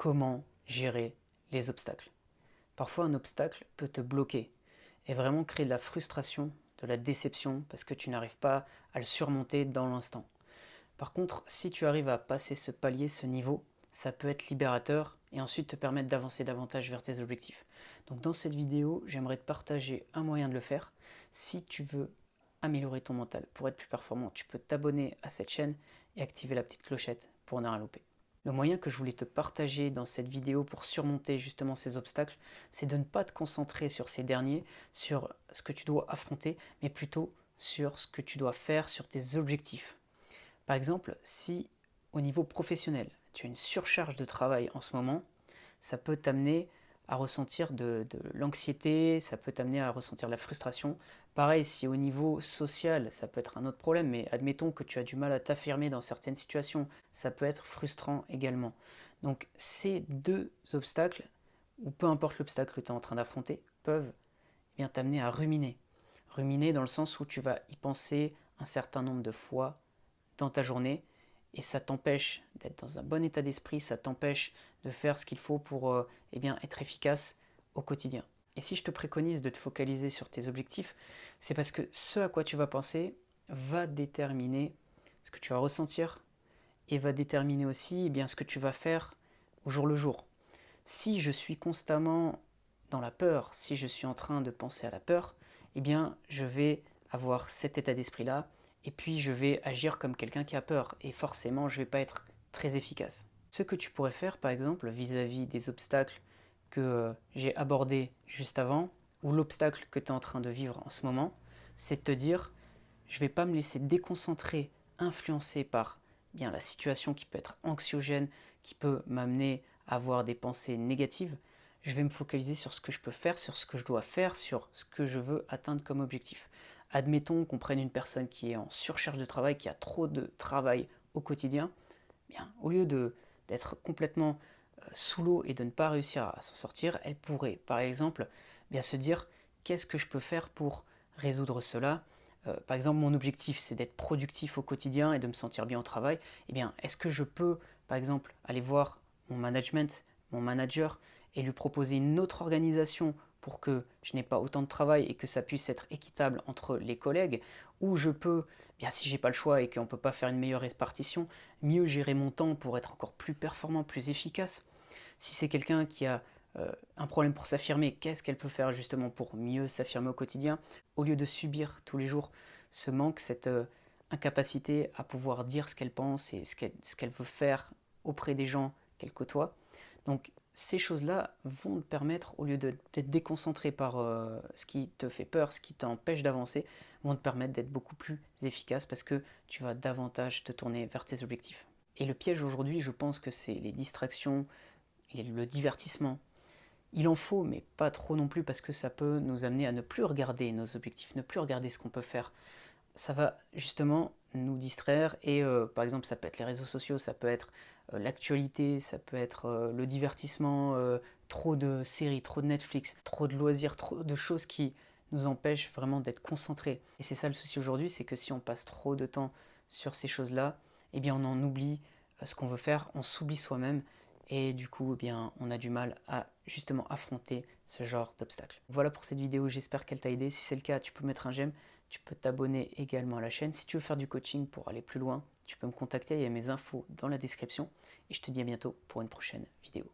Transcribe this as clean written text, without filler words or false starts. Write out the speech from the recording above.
comment gérer les obstacles. Parfois, un obstacle peut te bloquer et vraiment créer de la frustration, de la déception parce que tu n'arrives pas à le surmonter dans l'instant. Par contre, si tu arrives à passer ce palier, ce niveau, ça peut être libérateur et ensuite te permettre d'avancer davantage vers tes objectifs. Donc dans cette vidéo, j'aimerais te partager un moyen de le faire. Si tu veux améliorer ton mental pour être plus performant, tu peux t'abonner à cette chaîne et activer la petite clochette pour ne rien louper. Le moyen que je voulais te partager dans cette vidéo pour surmonter justement ces obstacles, c'est de ne pas te concentrer sur ces derniers, sur ce que tu dois affronter, mais plutôt sur ce que tu dois faire, sur tes objectifs. Par exemple, si au niveau professionnel, tu as une surcharge de travail en ce moment, ça peut t'amener à ressentir de l'anxiété, ça peut t'amener à ressentir de la frustration. Pareil, si au niveau social, ça peut être un autre problème, mais admettons que tu as du mal à t'affirmer dans certaines situations, ça peut être frustrant également. Donc ces deux obstacles, ou peu importe l'obstacle que tu es en train d'affronter, peuvent bien t'amener à ruminer. Ruminer dans le sens où tu vas y penser un certain nombre de fois dans ta journée et ça t'empêche d'être dans un bon état d'esprit, ça t'empêche de faire ce qu'il faut pour être efficace au quotidien. Et si je te préconise de te focaliser sur tes objectifs, c'est parce que ce à quoi tu vas penser va déterminer ce que tu vas ressentir et va déterminer aussi ce que tu vas faire au jour le jour. Si je suis constamment dans la peur, si je suis en train de penser à la peur, je vais avoir cet état d'esprit-là et puis je vais agir comme quelqu'un qui a peur et forcément je ne vais pas être très efficace. Ce que tu pourrais faire par exemple vis-à-vis des obstacles que j'ai abordés juste avant ou l'obstacle que tu es en train de vivre en ce moment, c'est de te dire je ne vais pas me laisser déconcentrer, influencer par la situation qui peut être anxiogène, qui peut m'amener à avoir des pensées négatives. Je vais me focaliser sur ce que je peux faire, sur ce que je dois faire, sur ce que je veux atteindre comme objectif. Admettons qu'on prenne une personne qui est en surcharge de travail, qui a trop de travail au quotidien, au lieu d'être complètement sous l'eau et de ne pas réussir à s'en sortir, elle pourrait par exemple se dire qu'est-ce que je peux faire pour résoudre cela. Par exemple, mon objectif c'est d'être productif au quotidien et de me sentir bien au travail. Est-ce que je peux par exemple aller voir mon management, mon manager et lui proposer une autre organisation pour que je n'ai pas autant de travail et que ça puisse être équitable entre les collègues, ou je peux, si j'ai pas le choix et qu'on ne peut pas faire une meilleure répartition, mieux gérer mon temps pour être encore plus performant, plus efficace. Si c'est quelqu'un qui a un problème pour s'affirmer, qu'est-ce qu'elle peut faire justement pour mieux s'affirmer au quotidien, au lieu de subir tous les jours ce manque, cette incapacité à pouvoir dire ce qu'elle pense et ce qu'elle veut faire auprès des gens qu'elle côtoie. Donc ces choses-là vont te permettre, au lieu d'être déconcentré par ce qui te fait peur, ce qui t'empêche d'avancer, vont te permettre d'être beaucoup plus efficace parce que tu vas davantage te tourner vers tes objectifs. Et le piège aujourd'hui, je pense que c'est les distractions, le divertissement. Il en faut, mais pas trop non plus parce que ça peut nous amener à ne plus regarder nos objectifs, ne plus regarder ce qu'on peut faire. Ça va justement nous distraire et par exemple ça peut être les réseaux sociaux, ça peut être l'actualité, ça peut être le divertissement, trop de séries, trop de Netflix, trop de loisirs, trop de choses qui nous empêchent vraiment d'être concentrés. Et c'est ça le souci aujourd'hui, c'est que si on passe trop de temps sur ces choses-là, on en oublie ce qu'on veut faire, on s'oublie soi-même et du coup on a du mal à justement affronter ce genre d'obstacles. Voilà pour cette vidéo, j'espère qu'elle t'a aidé. Si c'est le cas, tu peux mettre un j'aime. Tu peux t'abonner également à la chaîne. Si tu veux faire du coaching pour aller plus loin, tu peux me contacter, il y a mes infos dans la description. Et je te dis à bientôt pour une prochaine vidéo.